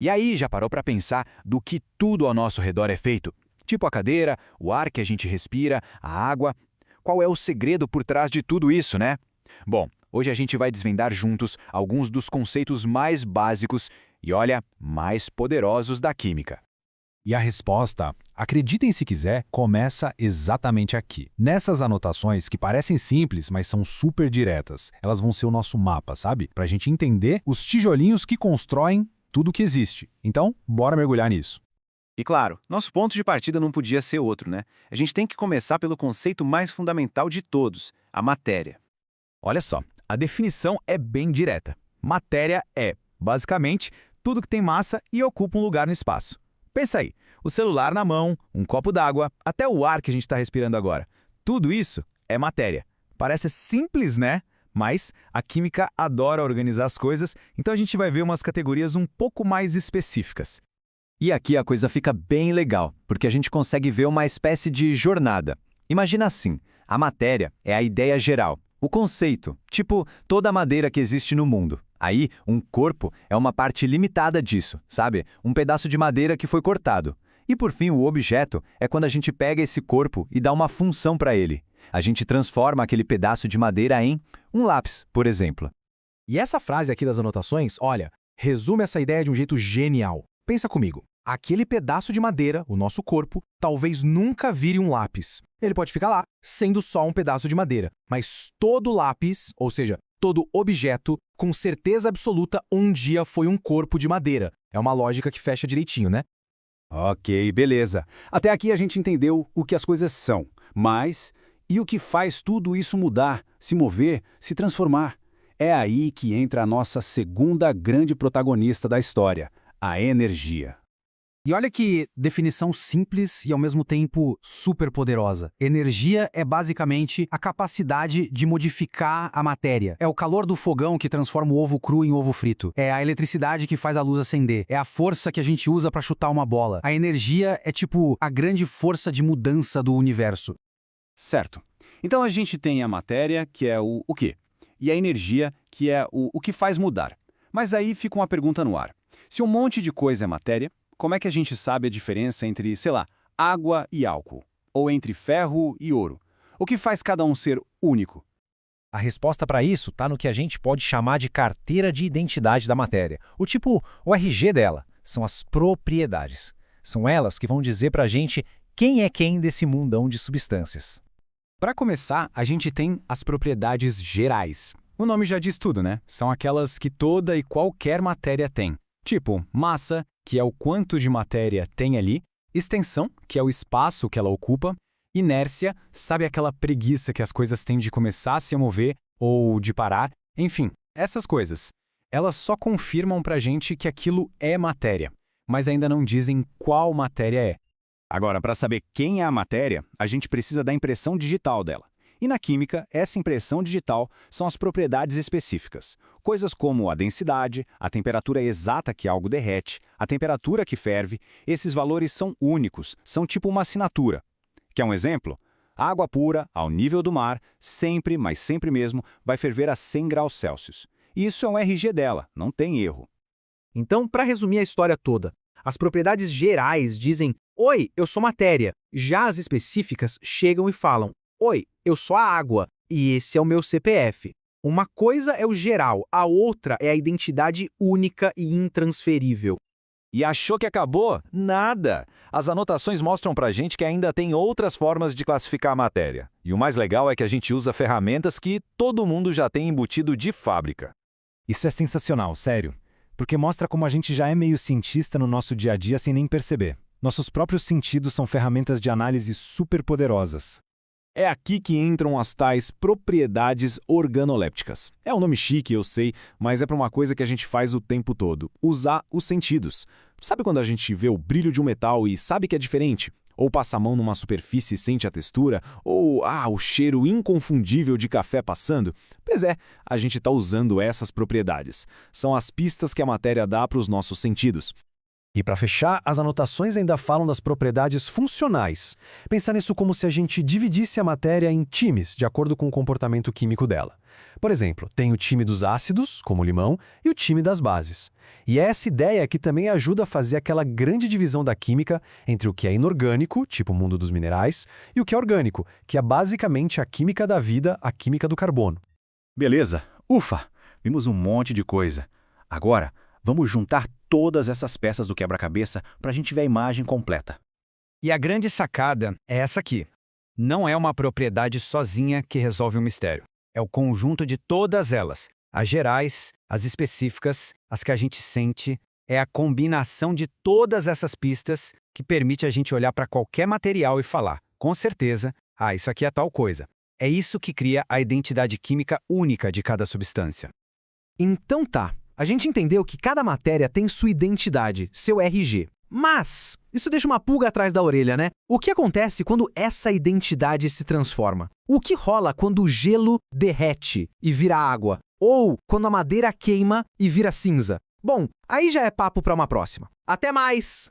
E aí, já parou para pensar do que tudo ao nosso redor é feito? Tipo a cadeira, o ar que a gente respira, a água. Qual é o segredo por trás de tudo isso, né? Bom, hoje a gente vai desvendar juntos alguns dos conceitos mais básicos e, olha, mais poderosos da química. E a resposta, acreditem se quiser, começa exatamente aqui. Nessas anotações que parecem simples, mas são super diretas. Elas vão ser o nosso mapa, sabe? Pra gente entender os tijolinhos que constroem tudo que existe. Então, bora mergulhar nisso. E claro, nosso ponto de partida não podia ser outro, né? A gente tem que começar pelo conceito mais fundamental de todos, a matéria. Olha só, a definição é bem direta. Matéria é, basicamente, tudo que tem massa e ocupa um lugar no espaço. Pensa aí, o celular na mão, um copo d'água, até o ar que a gente está respirando agora. Tudo isso é matéria. Parece simples, né? Mas a química adora organizar as coisas, então a gente vai ver umas categorias um pouco mais específicas. E aqui a coisa fica bem legal, porque a gente consegue ver uma espécie de jornada. Imagina assim, a matéria é a ideia geral, o conceito, tipo toda a madeira que existe no mundo. Aí, um corpo é uma parte limitada disso, sabe? Um pedaço de madeira que foi cortado. E por fim, o objeto é quando a gente pega esse corpo e dá uma função para ele. A gente transforma aquele pedaço de madeira em um lápis, por exemplo. E essa frase aqui das anotações, olha, resume essa ideia de um jeito genial. Pensa comigo. Aquele pedaço de madeira, o nosso corpo, talvez nunca vire um lápis. Ele pode ficar lá, sendo só um pedaço de madeira. Mas todo lápis, ou seja, todo objeto, com certeza absoluta, um dia foi um corpo de madeira. É uma lógica que fecha direitinho, né? Ok, beleza. Até aqui a gente entendeu o que as coisas são. Mas, e o que faz tudo isso mudar, se mover, se transformar? É aí que entra a nossa segunda grande protagonista da história, a energia. E olha que definição simples e ao mesmo tempo super poderosa. Energia é basicamente a capacidade de modificar a matéria. É o calor do fogão que transforma o ovo cru em ovo frito. É a eletricidade que faz a luz acender. É a força que a gente usa para chutar uma bola. A energia é tipo a grande força de mudança do universo. Certo. Então a gente tem a matéria, que é o quê? E a energia, que é o que faz mudar. Mas aí fica uma pergunta no ar. Se um monte de coisa é matéria, como é que a gente sabe a diferença entre, sei lá, água e álcool? Ou entre ferro e ouro? O que faz cada um ser único? A resposta para isso está no que a gente pode chamar de carteira de identidade da matéria. O RG dela são as propriedades. São elas que vão dizer para a gente quem é quem desse mundão de substâncias. Para começar, a gente tem as propriedades gerais. O nome já diz tudo, né? São aquelas que toda e qualquer matéria tem. Tipo, massa, que é o quanto de matéria tem ali, extensão, que é o espaço que ela ocupa, inércia, sabe aquela preguiça que as coisas têm de começar a se mover ou de parar, enfim, essas coisas. Elas só confirmam pra gente que aquilo é matéria, mas ainda não dizem qual matéria é. Agora, para saber quem é a matéria, a gente precisa da impressão digital dela. E na química, essa impressão digital são as propriedades específicas. Coisas como a densidade, a temperatura exata que algo derrete, a temperatura que ferve, esses valores são únicos, são tipo uma assinatura. Quer um exemplo? A água pura, ao nível do mar, sempre, mas sempre mesmo, vai ferver a 100 graus Celsius. Isso é um RG dela, não tem erro. Então, para resumir a história toda, as propriedades gerais dizem: "Oi, eu sou matéria". Já as específicas chegam e falam: "Oi, eu sou a água, e esse é o meu CPF". Uma coisa é o geral, a outra é a identidade única e intransferível. E achou que acabou? Nada! As anotações mostram pra gente que ainda tem outras formas de classificar a matéria. E o mais legal é que a gente usa ferramentas que todo mundo já tem embutido de fábrica. Isso é sensacional, sério. Porque mostra como a gente já é meio cientista no nosso dia a dia sem nem perceber. Nossos próprios sentidos são ferramentas de análise super poderosas. É aqui que entram as tais propriedades organolépticas. É um nome chique, eu sei, mas é para uma coisa que a gente faz o tempo todo: usar os sentidos. Sabe quando a gente vê o brilho de um metal e sabe que é diferente? Ou passa a mão numa superfície e sente a textura? Ou, o cheiro inconfundível de café passando? Pois é, a gente está usando essas propriedades. São as pistas que a matéria dá para os nossos sentidos. E para fechar, as anotações ainda falam das propriedades funcionais. Pensa nisso como se a gente dividisse a matéria em times, de acordo com o comportamento químico dela. Por exemplo, tem o time dos ácidos, como o limão, e o time das bases. E é essa ideia que também ajuda a fazer aquela grande divisão da química entre o que é inorgânico, tipo o mundo dos minerais, e o que é orgânico, que é basicamente a química da vida, a química do carbono. Beleza, ufa, vimos um monte de coisa. Agora, vamos juntar todas essas peças do quebra-cabeça para a gente ver a imagem completa. E a grande sacada é essa aqui. Não é uma propriedade sozinha que resolve o mistério. É o conjunto de todas elas. As gerais, as específicas, as que a gente sente. É a combinação de todas essas pistas que permite a gente olhar para qualquer material e falar, com certeza, isso aqui é tal coisa. É isso que cria a identidade química única de cada substância. Então tá, a gente entendeu que cada matéria tem sua identidade, seu RG. Mas isso deixa uma pulga atrás da orelha, né? O que acontece quando essa identidade se transforma? O que rola quando o gelo derrete e vira água? Ou quando a madeira queima e vira cinza? Bom, aí já é papo para uma próxima. Até mais!